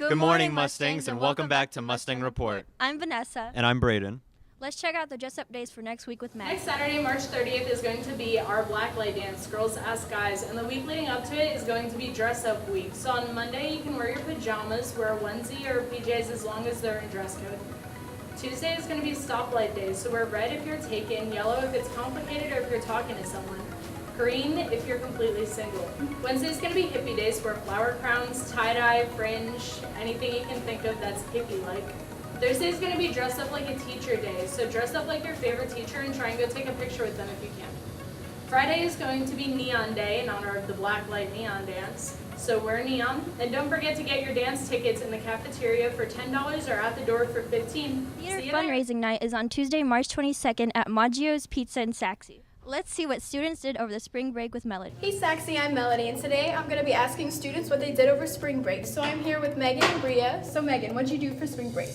Good morning, Mustangs, and welcome back to Mustang Report. I'm Vanessa. And I'm Braden. Let's check out the dress-up days for next week with Matt. Next Saturday, March 30th, is going to be our Black Light Dance, Girls Ask Guys, and the week leading up to it is going to be Dress Up Week. So on Monday, you can wear your pajamas, wear a onesie or PJs as long as they're in dress code. Tuesday is going to be Stoplight Day, so wear red if you're taken, yellow if it's complicated or if you're talking to someone, green if you're completely single. Wednesday is going to be Hippie Day, so wear flower crowns, tie-dye, fringe, anything you can think of that's hippie-like. Thursday is going to be Dress Up Like a Teacher Day, so dress up like your favorite teacher and try and go take a picture with them if you can. Friday is going to be Neon Day in honor of the Black Light Neon Dance, so wear neon. And don't forget to get your dance tickets in the cafeteria for $10 or at the door for $15. Theater fundraising night is on Tuesday, March 22nd at Maggio's Pizza in Saxe. Let's see what students did over the spring break with Melody. Hey Saxe, I'm Melody, and today I'm going to be asking students what they did over spring break. So I'm here with Megan and Bria. So Megan, what did you do for spring break?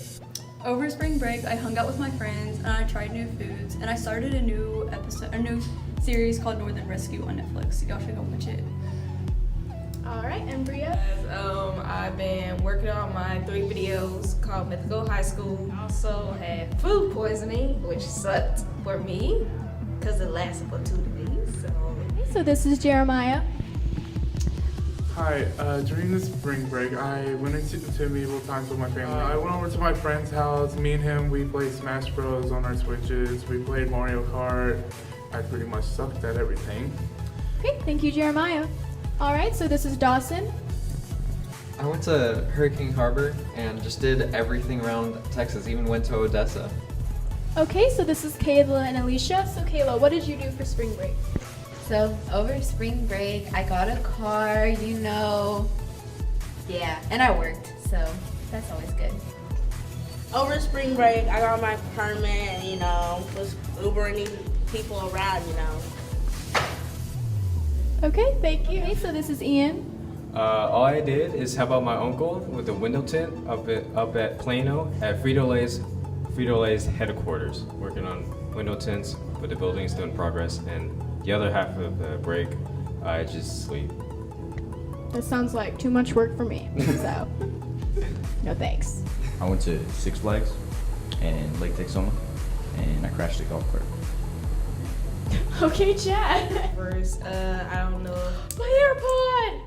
Over spring break, I hung out with my friends and I tried new foods, and I started a new series called Northern Rescue on Netflix. Y'all should go watch it. All right, and Bria? I've been working on my 3 videos called Mythical High School. I also had food poisoning, which sucked for me because it lasted for 2 days. So this is Jeremiah. Hi, during the spring break, I went into medieval times with my family. I went over to my friend's house. Me and him, we played Smash Bros. On our Switches. We played Mario Kart. I pretty much sucked at everything. Okay, thank you, Jeremiah. All right, so this is Dawson. I went to Hurricane Harbor and just did everything around Texas, even went to Odessa. Okay, so this is Kayla and Alicia. So Kayla, what did you do for spring break? So over spring break, I got a car, and I worked, so that's always good. Over spring break, I got my permit and, was Ubering people around, Okay, thank you. Okay, so this is Ian. All I did is help out my uncle with the window tint up at Plano at Frito-Lay's headquarters, working on window tints, but the building is still in progress, and the other half of the break, I just sleep. That sounds like too much work for me, so no thanks. I went to Six Flags and Lake Texoma, and I crashed a golf cart. Okay, Chad. First, I don't know. My AirPod!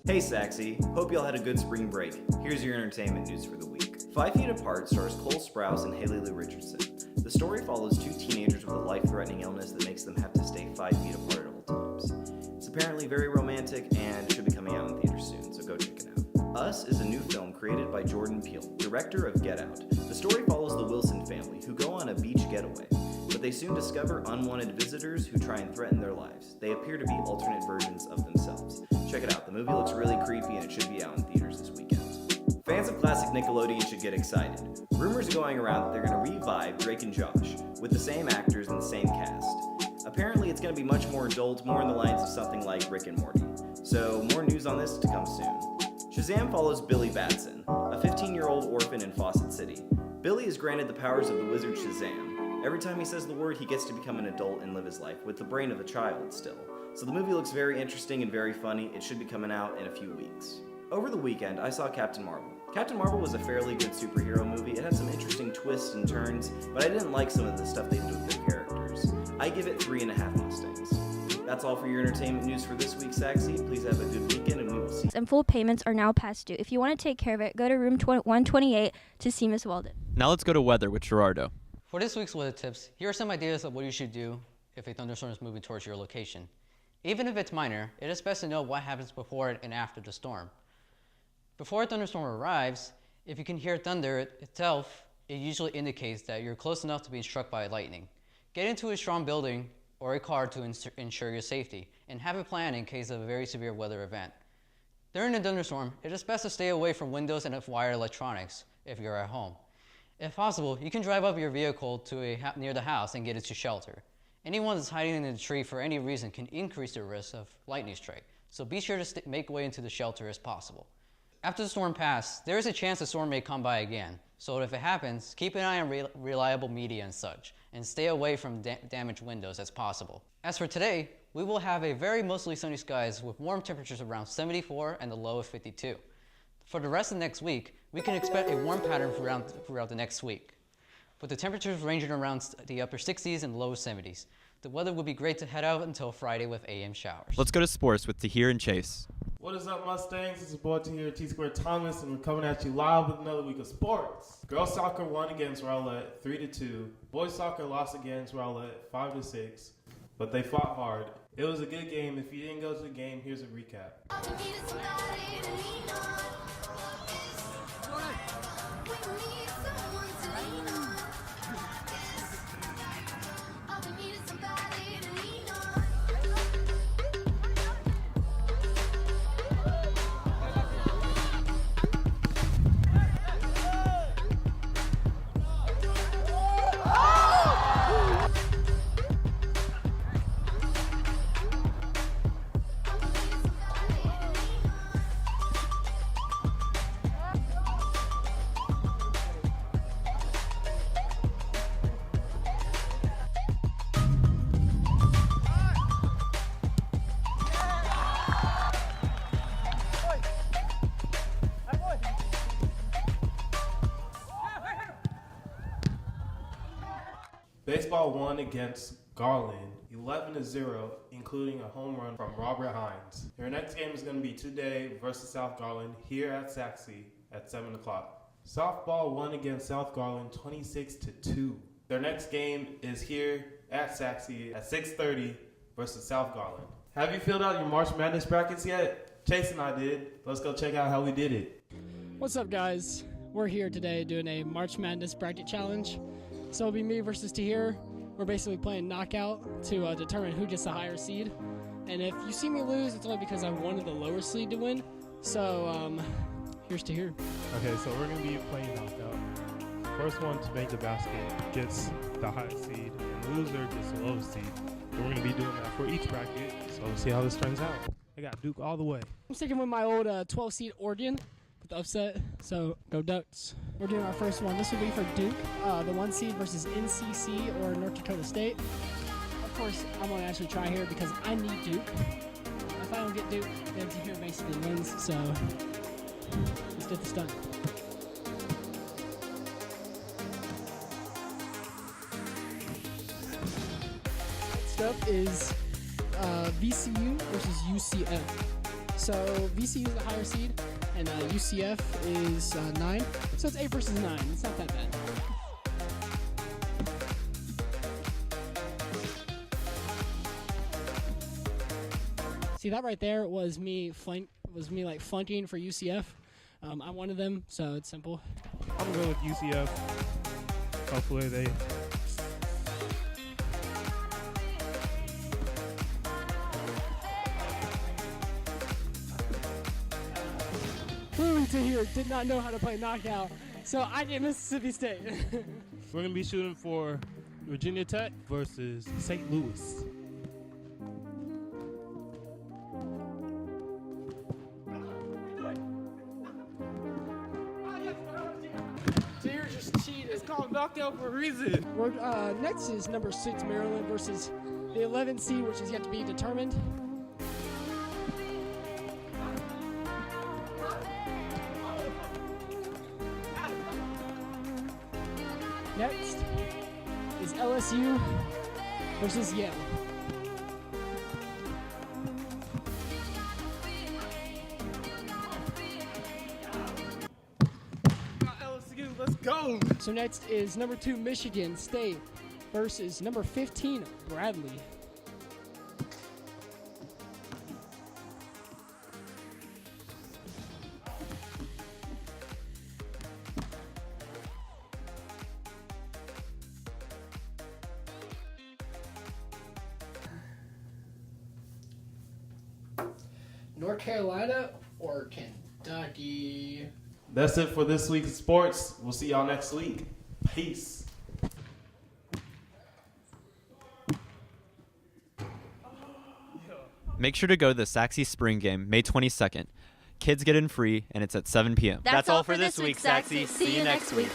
Hey Saxe, hope y'all had a good spring break. Here's your entertainment news for the week. 5 Feet Apart stars Cole Sprouse and Haley Lou Richardson. The story follows 2 teenagers with a life-threatening illness that makes them have to stay 5 feet apart at all times. It's apparently very romantic and should be coming out in theaters soon, so go check it out. Us is a new film created by Jordan Peele, director of Get Out. The story follows the Wilson family, who go on a beach getaway, but they soon discover unwanted visitors who try and threaten their lives. They appear to be alternate versions of themselves. Check it out, the movie looks really creepy and it should be out in theaters this weekend. Fans of classic Nickelodeon should get excited. Rumors are going around that they're going to revive Drake and Josh, with the same actors and the same cast. Apparently it's going to be much more adult, more in the lines of something like Rick and Morty. So more news on this to come soon. Shazam follows Billy Batson, a 15-year-old orphan in Fawcett City. Billy is granted the powers of the wizard Shazam. Every time he says the word, he gets to become an adult and live his life, with the brain of a child still. So the movie looks very interesting and very funny. It should be coming out in a few weeks. Over the weekend, I saw Captain Marvel. Captain Marvel was a fairly good superhero movie. It had some interesting twists and turns, but I didn't like some of the stuff they did with their characters. I give it 3.5 Mustangs. That's all for your entertainment news for this week, Saxe. Please have a good weekend, and we will see you. And full payments are now past due. If you want to take care of it, go to room 128 to see Miss Weldon. Now let's go to weather with Gerardo. For this week's weather tips, here are some ideas of what you should do if a thunderstorm is moving towards your location. Even if it's minor, it is best to know what happens before and after the storm. Before a thunderstorm arrives, if you can hear thunder itself, it usually indicates that you're close enough to being struck by lightning. Get into a strong building or a car to ensure your safety, and have a plan in case of a very severe weather event. During a thunderstorm, it is best to stay away from windows and wired electronics if you're at home. If possible, you can drive up your vehicle to near the house and get into shelter. Anyone that's hiding in a tree for any reason can increase the risk of lightning strike, so be sure to make way into the shelter as possible. After the storm passes, there is a chance the storm may come by again, so if it happens, keep an eye on reliable media and such, and stay away from damaged windows as possible. As for today, we will have a very mostly sunny skies with warm temperatures around 74 and the low of 52. For the rest of next week, we can expect a warm pattern throughout the next week, with the temperatures ranging around the upper 60s and low 70s. The weather will be great to head out until Friday with AM showers. Let's go to sports with Tahir and Chase. What is up, Mustangs? This is boy Tahir T-Square Thomas, and we're coming at you live with another week of sports. Girls soccer won against Rowlett 3-2. Boys soccer lost against Rowlett 5-6, but they fought hard. It was a good game. If you didn't go to the game, here's a recap. Baseball won against Garland 11-0, including a home run from Robert Hines. Their next game is going to be today versus South Garland here at Saxe at 7 o'clock. Softball won against South Garland 26-2. Their next game is here at Saxe at 6:30 versus South Garland. Have you filled out your March Madness brackets yet? Chase and I did. Let's go check out how we did it. What's up, guys? We're here today doing a March Madness bracket challenge. So it'll be me versus Tahir. We're basically playing knockout to determine who gets the higher seed. And if you see me lose, it's only because I wanted the lower seed to win. So here's Tahir. Okay, so we're going to be playing knockout. First one to make the basket gets the highest seed, and the loser gets the lowest seed. And we're going to be doing that for each bracket, so we'll see how this turns out. I got Duke all the way. I'm sticking with my old 12 seed Oregon with the upset, so go Ducks. We're doing our first one. This will be for Duke, the 1 seed versus NCC or North Dakota State. Of course, I'm going to actually try here because I need Duke. If I don't get Duke, then Tahir basically wins, so let's get this done. Next up is VCU versus UCF. So VCU is the higher seed, and UCF is 9. So it's 8 versus 9. It's not that bad. See, that right there was me like flunking for UCF. I wanted them, so it's simple. I'm going to go with UCF. Hopefully they... Tahir did not know how to play knockout, so I get Mississippi State. We're going to be shooting for Virginia Tech versus St. Louis. Tahir just cheated. It's called knockout for a reason. Next is number 6 Maryland versus the 11th seed, which is yet to be determined. Next is LSU versus Yale. LSU, let's go. So next is number 2 Michigan State versus number 15, Bradley. North Carolina or Kentucky? That's it for this week's sports. We'll see y'all next week. Peace. Make sure to go to the Saxe Spring Game, May 22nd. Kids get in free, and it's at 7 p.m. That's all for this week, Saxe. See you next week.